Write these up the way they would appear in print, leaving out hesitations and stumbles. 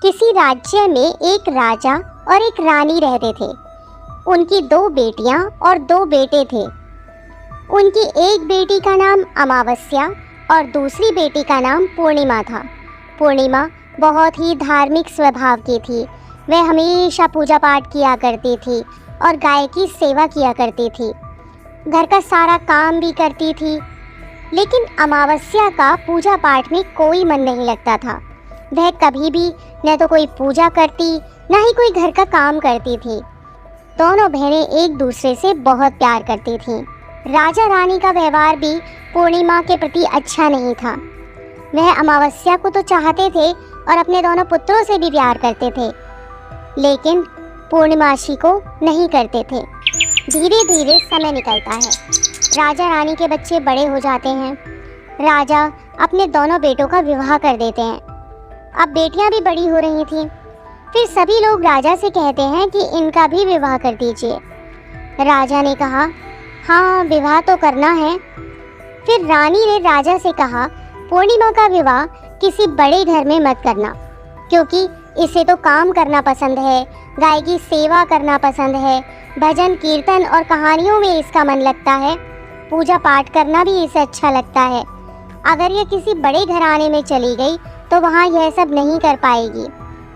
किसी राज्य में एक राजा और एक रानी रहते थे। उनकी 2 बेटियां और 2 बेटे थे। उनकी एक बेटी का नाम अमावस्या और दूसरी बेटी का नाम पूर्णिमा था। पूर्णिमा बहुत ही धार्मिक स्वभाव की थी। वह हमेशा पूजा पाठ किया करती थी और गाय की सेवा किया करती थी। घर का सारा काम भी करती थी। लेकिन अमावस्या का पूजा पाठ में कोई मन नहीं लगता था। वह कभी भी न तो कोई पूजा करती न ही कोई घर का काम करती थी। दोनों बहनें एक दूसरे से बहुत प्यार करती थीं। राजा रानी का व्यवहार भी पूर्णिमा के प्रति अच्छा नहीं था। वह अमावस्या को तो चाहते थे और अपने दोनों पुत्रों से भी प्यार करते थे, लेकिन पूर्णिमासी को नहीं करते थे। धीरे धीरे समय निकलता है। राजा रानी के बच्चे बड़े हो जाते हैं। राजा अपने दोनों बेटों का विवाह कर देते हैं। अब बेटियां भी बड़ी हो रही थीं। फिर सभी लोग राजा से कहते हैं कि इनका भी विवाह कर दीजिए। राजा ने कहा, हाँ विवाह तो करना है। फिर रानी ने राजा से कहा, पूर्णिमा का विवाह किसी बड़े घर में मत करना, क्योंकि इसे तो काम करना पसंद है, गाय की सेवा करना पसंद है, भजन कीर्तन और कहानियों में इसका मन लगता है, पूजा पाठ करना भी इसे अच्छा लगता है। अगर यह किसी बड़े घराने में चली गई तो वहाँ यह सब नहीं कर पाएगी,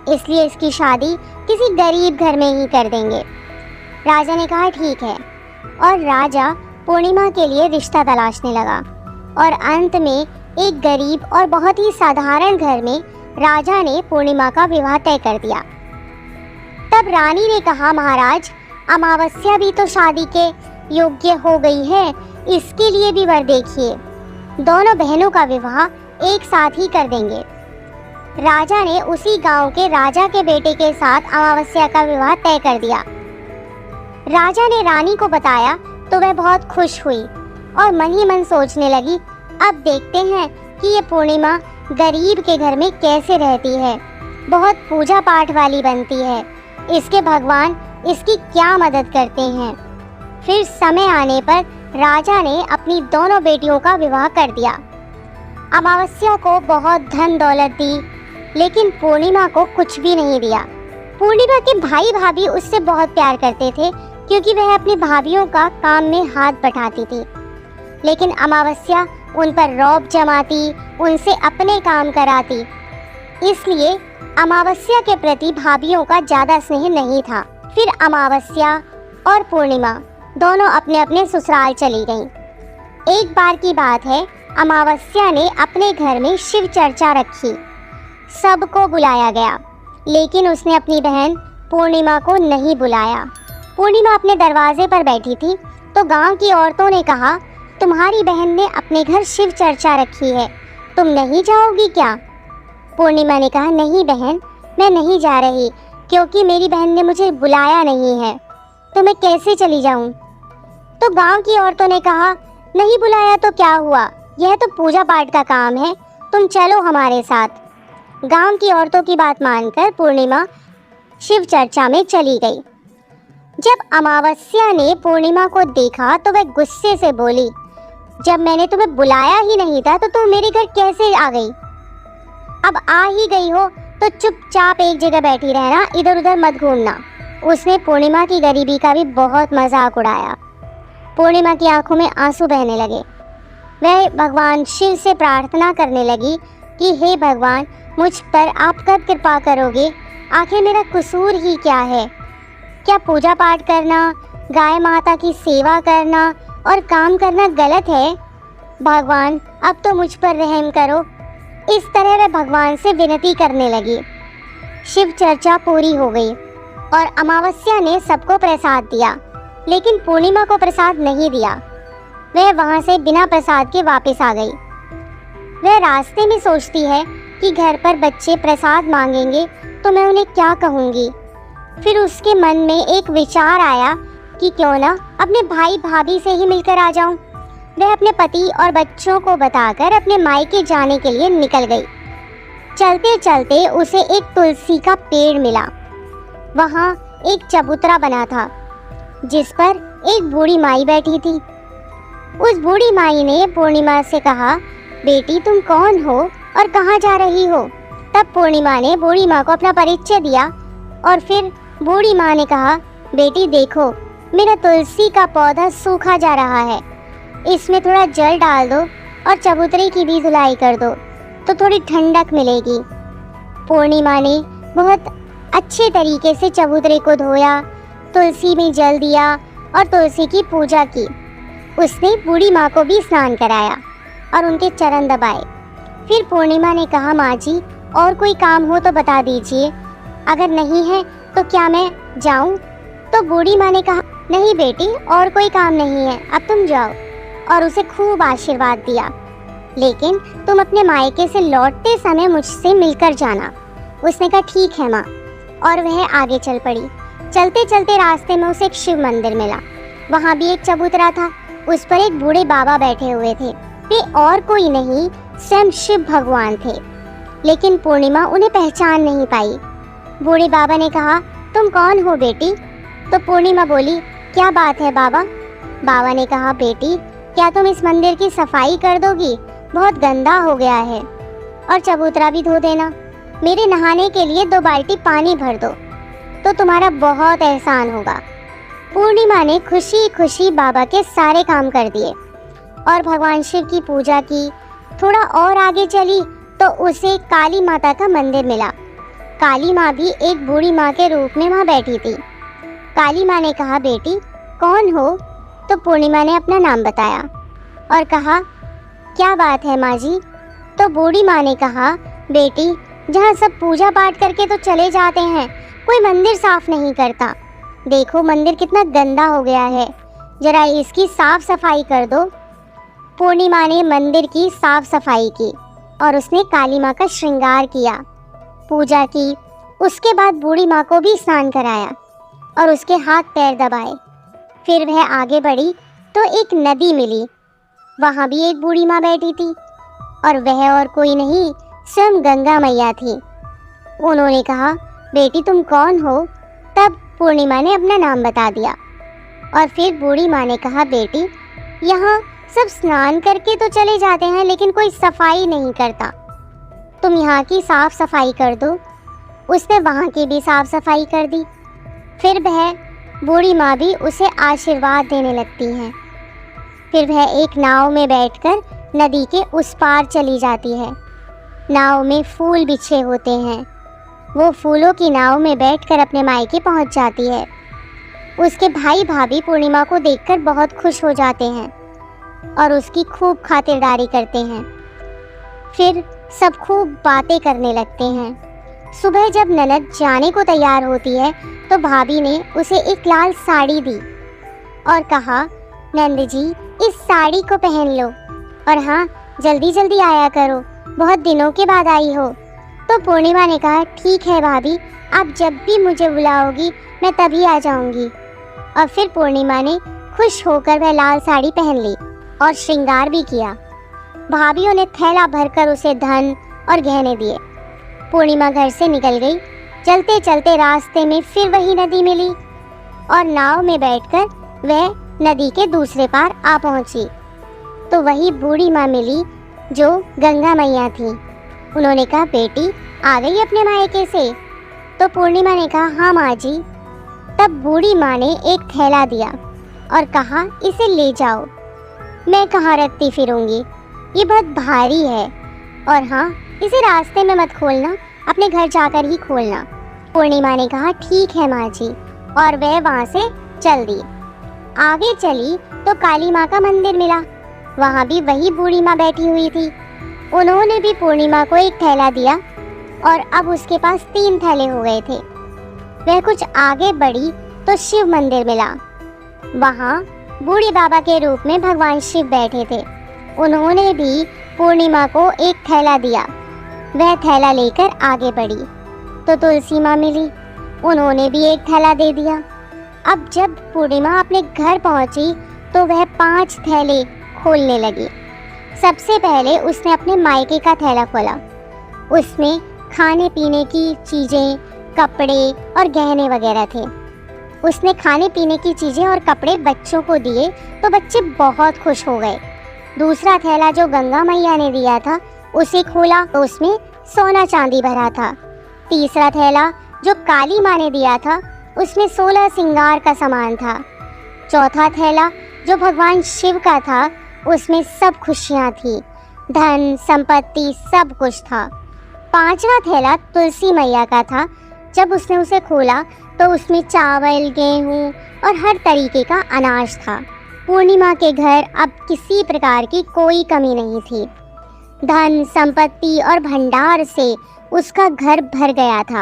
इसलिए इसकी शादी किसी गरीब घर में ही कर देंगे। राजा ने कहा ठीक है, और राजा पूर्णिमा के लिए रिश्ता तलाशने लगा और अंत में एक गरीब और बहुत ही साधारण घर में राजा ने पूर्णिमा का विवाह तय कर दिया। तब रानी ने कहा, महाराज अमावस्या भी तो शादी के योग्य हो गई है, इसके लिए भी वर देखिए। दोनों बहनों का विवाह एक साथ ही कर देंगे। राजा ने उसी गांव के राजा के बेटे के साथ अमावस्या का विवाह तय कर दिया। राजा ने रानी को बताया तो वह बहुत खुश हुई और मन ही मन सोचने लगी, अब देखते हैं कि ये पूर्णिमा गरीब के घर में कैसे रहती है, बहुत पूजा पाठ वाली बनती है, इसके भगवान इसकी क्या मदद करते हैं। फिर समय आने पर राजा ने अपनी दोनों बेटियों का विवाह कर दिया। अमावस्या को बहुत धन दौलत दी, लेकिन पूर्णिमा को कुछ भी नहीं दिया। पूर्णिमा के भाई भाभी उससे बहुत प्यार करते थे, क्योंकि वह अपनी भाभियों का काम में हाथ बटाती थी। लेकिन अमावस्या उन पर रौब जमाती, उनसे अपने काम कराती, इसलिए अमावस्या के प्रति भाभियों का ज़्यादा स्नेह नहीं था। फिर अमावस्या और पूर्णिमा दोनों अपने अपने ससुराल चली गईं। एक बार की बात है, अमावस्या ने अपने घर में शिव चर्चा रखी। सबको बुलाया गया, लेकिन उसने अपनी बहन पूर्णिमा को नहीं बुलाया। पूर्णिमा अपने दरवाजे पर बैठी थी तो गांव की औरतों ने कहा, तुम्हारी बहन ने अपने घर शिव चर्चा रखी है, तुम नहीं जाओगी क्या? पूर्णिमा ने कहा, नहीं बहन, मैं नहीं जा रही, क्योंकि मेरी बहन ने मुझे बुलाया नहीं है, तो मैं कैसे चली जाऊं? तो गांव की औरतों ने कहा, नहीं बुलाया तो क्या हुआ, यह तो पूजा पाठ का काम है, तुम चलो हमारे साथ। गांव की औरतों की बात मानकर पूर्णिमा शिव चर्चा में चली गई। जब अमावस्या ने पूर्णिमा को देखा तो वह गुस्से से बोली, जब मैंने तुम्हें बुलाया ही नहीं था तो तुम मेरे घर कैसे आ गई? अब आ ही गई हो तो चुपचाप एक जगह बैठी रहना, इधर उधर मत घूमना। उसने पूर्णिमा की गरीबी का भी बहुत मजाक उड़ाया। पूर्णिमा की आंखों में आंसू बहने लगे। वह भगवान शिव से प्रार्थना करने लगी कि हे भगवान, मुझ पर आप कब कृपा करोगे? आखिर मेरा कसूर ही क्या है? क्या पूजा पाठ करना, गाय माता की सेवा करना और काम करना गलत है? भगवान अब तो मुझ पर रहम करो। इस तरह वह भगवान से विनती करने लगी। शिव चर्चा पूरी हो गई और अमावस्या ने सबको प्रसाद दिया, लेकिन पूर्णिमा को प्रसाद नहीं दिया। वह वहाँ से बिना प्रसाद के वापस आ गई। वह रास्ते में सोचती है कि घर पर बच्चे प्रसाद मांगेंगे तो मैं उन्हें क्या कहूँगी। फिर उसके मन में एक विचार आया कि क्यों ना अपने भाई भाभी से ही मिलकर आ जाऊं। वह अपने पति और बच्चों को बताकर अपने मायके जाने के लिए निकल गई। चलते चलते उसे एक तुलसी का पेड़ मिला। वहाँ एक चबूतरा बना था जिस पर एक बूढ़ी माई बैठी थी। उस बूढ़ी माई ने पूर्णिमा से कहा, बेटी तुम कौन हो और कहाँ जा रही हो? तब पूर्णिमा ने बूढ़ी माँ को अपना परिचय दिया और फिर बूढ़ी माँ ने कहा, बेटी देखो, मेरा तुलसी का पौधा सूखा जा रहा है, इसमें थोड़ा जल डाल दो और चबूतरे की भी धुलाई कर दो तो थोड़ी ठंडक मिलेगी। पूर्णिमा ने बहुत अच्छे तरीके से चबूतरे को धोया, तुलसी में जल दिया और तुलसी की पूजा की। उसने बूढ़ी माँ को भी स्नान कराया और उनके चरण दबाए। फिर पूर्णिमा ने कहा, माँ जी और कोई काम हो तो बता दीजिए, अगर नहीं है तो क्या मैं जाऊँ? तो बूढ़ी माँ ने कहा, नहीं बेटी, और कोई काम नहीं है, अब तुम जाओ, और उसे खूब आशीर्वाद दिया। लेकिन तुम अपने मायके से लौटते समय मुझसे मिलकर जाना। उसने कहा, ठीक है माँ, और वह आगे चल पड़ी। चलते चलते रास्ते में उसे एक शिव मंदिर मिला। वहाँ भी एक चबूतरा था, उस पर एक बूढ़े बाबा बैठे हुए थे। वे और कोई नहीं, स्वयं शिव भगवान थे। लेकिन पूर्णिमा उन्हें पहचान नहीं पाई। बूढ़े बाबा ने कहा, तुम कौन हो बेटी? तो पूर्णिमा बोली, क्या बात है बाबा? बाबा ने कहा, बेटी क्या तुम इस मंदिर की सफाई कर दोगी? बहुत गंदा हो गया है, और चबूतरा भी धो देना। मेरे नहाने के लिए 2 बाल्टी पानी भर दो तो तुम्हारा बहुत एहसान होगा। पूर्णिमा ने खुशी खुशी बाबा के सारे काम कर दिए और भगवान शिव की पूजा की। थोड़ा और आगे चली तो उसे काली माता का मंदिर मिला। काली माँ भी एक बूढ़ी माँ के रूप में वहाँ बैठी थी। काली माँ ने कहा, बेटी कौन हो? तो पूर्णिमा ने अपना नाम बताया और कहा, क्या बात है माँ जी? तो बूढ़ी माँ ने कहा, बेटी जहाँ सब पूजा पाठ करके तो चले जाते हैं, कोई मंदिर साफ नहीं करता। देखो मंदिर कितना गंदा हो गया है, जरा इसकी साफ सफाई कर दो। पूर्णिमा ने मंदिर की साफ सफाई की और उसने काली माँ का श्रृंगार किया, पूजा की। उसके बाद बूढ़ी माँ को भी स्नान कराया और उसके हाथ पैर दबाए। फिर वह आगे बढ़ी तो एक नदी मिली। वहाँ भी एक बूढ़ी माँ बैठी थी और वह और कोई नहीं, स्वयं गंगा मैया थी। उन्होंने कहा, बेटी तुम कौन हो? तब पूर्णिमा ने अपना नाम बता दिया और फिर बूढ़ी माँ ने कहा, बेटी यहाँ सब स्नान करके तो चले जाते हैं लेकिन कोई सफाई नहीं करता, तुम यहाँ की साफ सफाई कर दो। उसने वहाँ की भी साफ सफाई कर दी। फिर वह बूढ़ी माँ भी उसे आशीर्वाद देने लगती हैं। फिर वह एक नाव में बैठकर नदी के उस पार चली जाती है। नाव में फूल बिछे होते हैं। वो फूलों की नाव में बैठकर अपने मायके पहुंच जाती है। उसके भाई भाभी पूर्णिमा को देखकर बहुत खुश हो जाते हैं और उसकी खूब खातिरदारी करते हैं। फिर सब खूब बातें करने लगते हैं। सुबह जब ननद जाने को तैयार होती है तो भाभी ने उसे एक लाल साड़ी दी और कहा, नंद जी इस साड़ी को पहन लो और हाँ जल्दी जल्दी आया करो, बहुत दिनों के बाद आई हो। तो पूर्णिमा ने कहा, ठीक है भाभी, आप जब भी मुझे बुलाओगी मैं तभी आ जाऊंगी। और फिर पूर्णिमा ने खुश होकर वह लाल साड़ी पहन ली और श्रृंगार भी किया। भाभीयों ने थैला भरकर उसे धन और गहने दिए। पूर्णिमा घर से निकल गई। चलते चलते रास्ते में फिर वही नदी मिली और नाव में बैठकर वह नदी के दूसरे पार आ पहुंची तो वही बूढ़ी माँ मिली जो गंगा मैया थी। उन्होंने कहा, बेटी आ गई अपने मायके से? तो पूर्णिमा ने कहा, हाँ माँ जी। तब बूढ़ी माँ ने एक थैला दिया और कहा, इसे ले जाओ, मैं कहाँ रखती फिरूंगी, ये बहुत भारी है, और हाँ इसे रास्ते में मत खोलना, अपने घर जाकर ही खोलना। पूर्णिमा ने कहा, ठीक है माँ जी, और वह वहाँ से चल दी। आगे चली तो काली माँ का मंदिर मिला। वहाँ भी वही बूढ़ी माँ बैठी हुई थी। उन्होंने भी पूर्णिमा को एक थैला दिया और अब उसके पास 3 थैले हो गए थे। वह कुछ आगे बढ़ी तो शिव मंदिर मिला। वहाँ बूढ़े बाबा के रूप में भगवान शिव बैठे थे। उन्होंने भी पूर्णिमा को एक थैला दिया। वह थैला लेकर आगे बढ़ी तो तुलसी माँ मिली। उन्होंने भी एक थैला दे दिया। अब जब पूर्णिमा अपने घर पहुंची तो वह 5 थैले खोलने लगी। सबसे पहले उसने अपने मायके का थैला खोला। उसमें खाने पीने की चीज़ें, कपड़े और गहने वगैरह थे। उसने खाने पीने की चीज़ें और कपड़े बच्चों को दिए तो बच्चे बहुत खुश हो गए। दूसरा थैला जो गंगा मैया ने दिया था उसे खोला तो उसमें सोना चांदी भरा था। तीसरा थैला जो काली माँ ने दिया था उसमें 16 श्रृंगार का सामान था। चौथा थैला जो भगवान शिव का था उसमें सब खुशियाँ थी, धन संपत्ति सब कुछ था। पांचवा थैला तुलसी मैया का था। जब उसने उसे खोला तो उसमें चावल, गेहूँ और हर तरीके का अनाज था। पूर्णिमा के घर अब किसी प्रकार की कोई कमी नहीं थी। धन संपत्ति और भंडार से उसका घर भर गया था।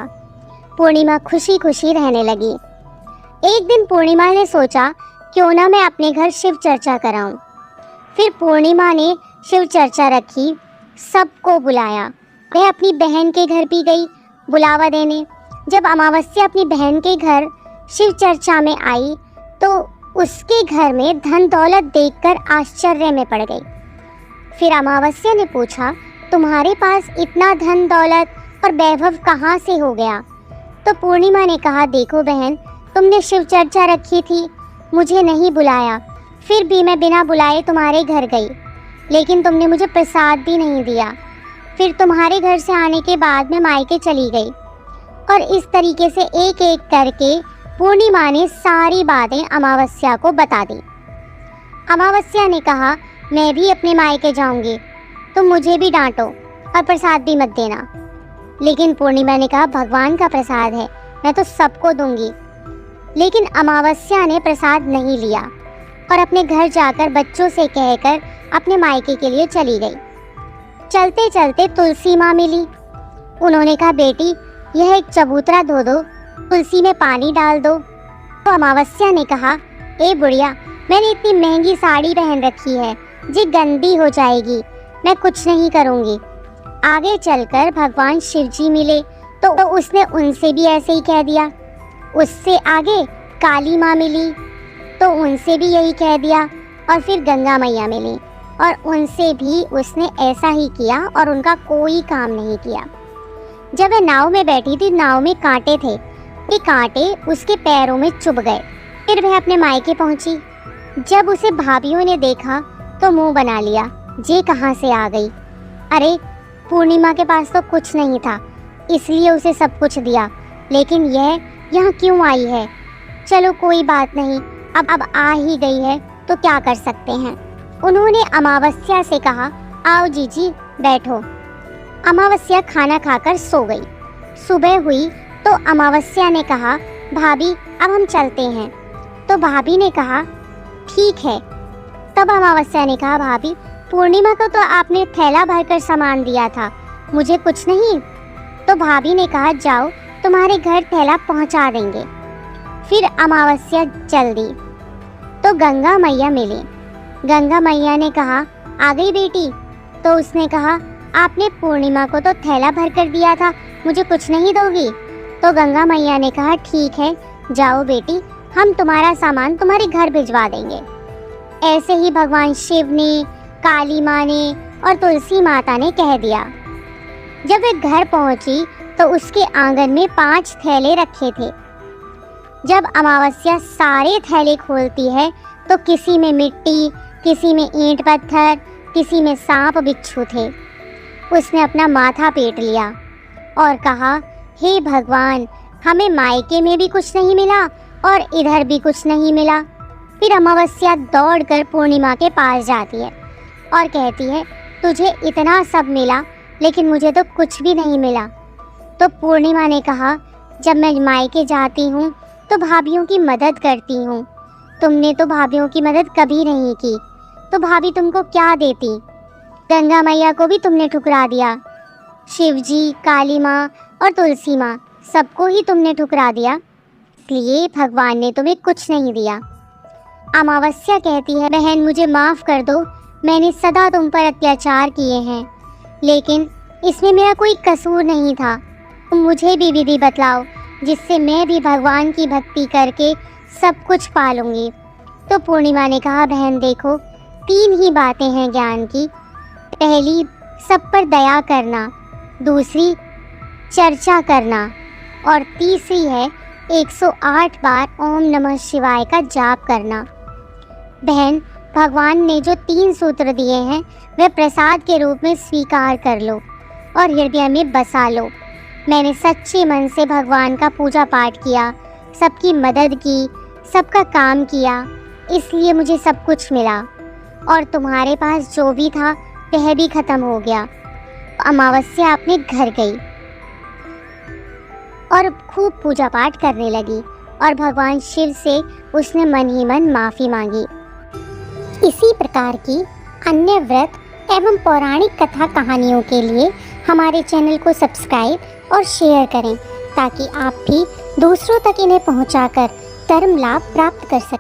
पूर्णिमा खुशी खुशी रहने लगी। एक दिन पूर्णिमा ने सोचा क्यों ना मैं अपने घर शिव चर्चा कराऊं। फिर पूर्णिमा ने शिव चर्चा रखी, सबको बुलाया। वह अपनी बहन के घर भी गई बुलावा देने। जब अमावस्या अपनी बहन के घर शिव चर्चा में आई तो उसके घर में धन दौलत देखकर आश्चर्य में पड़ गई। फिर अमावस्या ने पूछा, तुम्हारे पास इतना धन दौलत और वैभव कहाँ से हो गया? तो पूर्णिमा ने कहा, देखो बहन, तुमने शिव चर्चा रखी थी, मुझे नहीं बुलाया, फिर भी मैं बिना बुलाए तुम्हारे घर गई, लेकिन तुमने मुझे प्रसाद भी नहीं दिया। फिर तुम्हारे घर से आने के बाद मैं मायके चली गई। और इस तरीके से एक एक करके पूर्णिमा ने सारी बातें अमावस्या को बता दी। अमावस्या ने कहा, मैं भी अपने मायके जाऊंगी, तुम मुझे भी डांटो और प्रसाद भी मत देना। लेकिन पूर्णिमा ने कहा, भगवान का प्रसाद है, मैं तो सबको दूंगी। लेकिन अमावस्या ने प्रसाद नहीं लिया और अपने घर जाकर बच्चों से कहकर अपने मायके के लिए चली गई। चलते चलते तुलसी माँ मिली। उन्होंने कहा, बेटी यह एक चबूतरा धो दो, तुलसी में पानी डाल दो। तो अमावस्या ने कहा, ए बुढ़िया, मैंने इतनी महंगी साड़ी पहन रखी है, जी गंदी हो जाएगी, मैं कुछ नहीं करूँगी। आगे चलकर भगवान शिव जी मिले तो उसने उनसे भी ऐसे ही कह दिया। उससे आगे काली माँ मिली तो उनसे भी यही कह दिया। और फिर गंगा मैया मिली और उनसे भी उसने ऐसा ही किया और उनका कोई काम नहीं किया। जब वह नाव में बैठी थी, नाव में कांटे थे, ये कांटे उसके पैरों में चुभ गए। फिर वह अपने मायके पहुंची। जब उसे भाभीियों ने देखा तो मुंह बना लिया, ये कहाँ से आ गई? अरे पूर्णिमा के पास तो कुछ नहीं था, इसलिए उसे सब कुछ दिया, लेकिन यह यहाँ क्यों आई है? चलो कोई बात नहीं, अब आ ही गई है तो क्या कर सकते हैं। उन्होंने अमावस्या से कहा, आओ जीजी बैठो। अमावस्या खाना खाकर सो गई। सुबह हुई तो अमावस्या ने कहा, भाभी अब हम चलते हैं। तो भाभी ने कहा, ठीक है। तब अमावस्या ने कहा, भाभी पूर्णिमा को तो आपने थैला भरकर सामान दिया था, मुझे कुछ नहीं? तो भाभी ने कहा, जाओ तुम्हारे घर थैला पहुंचा देंगे। फिर अमावस्या चल दी तो गंगा मैया मिली। गंगा मैया ने कहा, आ गई बेटी? तो उसने कहा, आपने पूर्णिमा को तो थैला भर कर दिया था, मुझे कुछ नहीं दोगी? तो गंगा मैया ने कहा, ठीक है, जाओ बेटी, हम तुम्हारा सामान तुम्हारे घर भिजवा देंगे। ऐसे ही भगवान शिव ने, काली माँ ने और तुलसी माता ने कह दिया। जब वे घर पहुंची तो उसके आंगन में 5 थैले रखे थे। जब अमावस्या सारे थैले खोलती है तो किसी में मिट्टी, किसी में ईंट पत्थर, किसी में सांप बिच्छू थे। उसने अपना माथा पीट लिया और कहा, हे भगवान, हमें मायके में भी कुछ नहीं मिला और इधर भी कुछ नहीं मिला। फिर अमावस्या दौड़कर पूर्णिमा के पास जाती है और कहती है, तुझे इतना सब मिला लेकिन मुझे तो कुछ भी नहीं मिला। तो पूर्णिमा ने कहा, जब मैं मायके जाती हूँ तो भाभीियों की मदद करती हूँ, तुमने तो भाभीियों की मदद कभी नहीं की, तो भाभी तुमको क्या देती? गंगा मैया को भी तुमने ठुकरा दिया, शिवजी, काली माँ और तुलसी माँ सबको ही तुमने ठुकरा दिया, इसलिए भगवान ने तुम्हें कुछ नहीं दिया। अमावस्या कहती है, बहन मुझे माफ़ कर दो, मैंने सदा तुम पर अत्याचार किए हैं, लेकिन इसमें मेरा कोई कसूर नहीं था। तुम मुझे भी विधि बतलाओ जिससे मैं भी भगवान की भक्ति करके सब कुछ पालूंगी। तो पूर्णिमा ने कहा, बहन देखो, 3 ही बातें हैं ज्ञान की। पहली, सब पर दया करना, दूसरी चर्चा करना और तीसरी है 108 बार ओम नमः शिवाय का जाप करना। बहन, भगवान ने जो 3 सूत्र दिए हैं वे प्रसाद के रूप में स्वीकार कर लो। और हृदय में बसा लो। मैंने सच्चे मन से भगवान का पूजा पाठ किया, सबकी मदद की, सबका काम किया, इसलिए मुझे सब कुछ मिला। और तुम्हारे पास जो भी था वह भी खत्म हो गया। अमावस्या अपने घर गई और खूब पूजा पाठ करने लगी और भगवान शिव से उसने मन ही मन माफ़ी मांगी। इसी प्रकार की अन्य व्रत एवं पौराणिक कथा कहानियों के लिए हमारे चैनल को सब्सक्राइब और शेयर करें, ताकि आप भी दूसरों तक इन्हें पहुंचाकर धर्म लाभ प्राप्त कर सकें।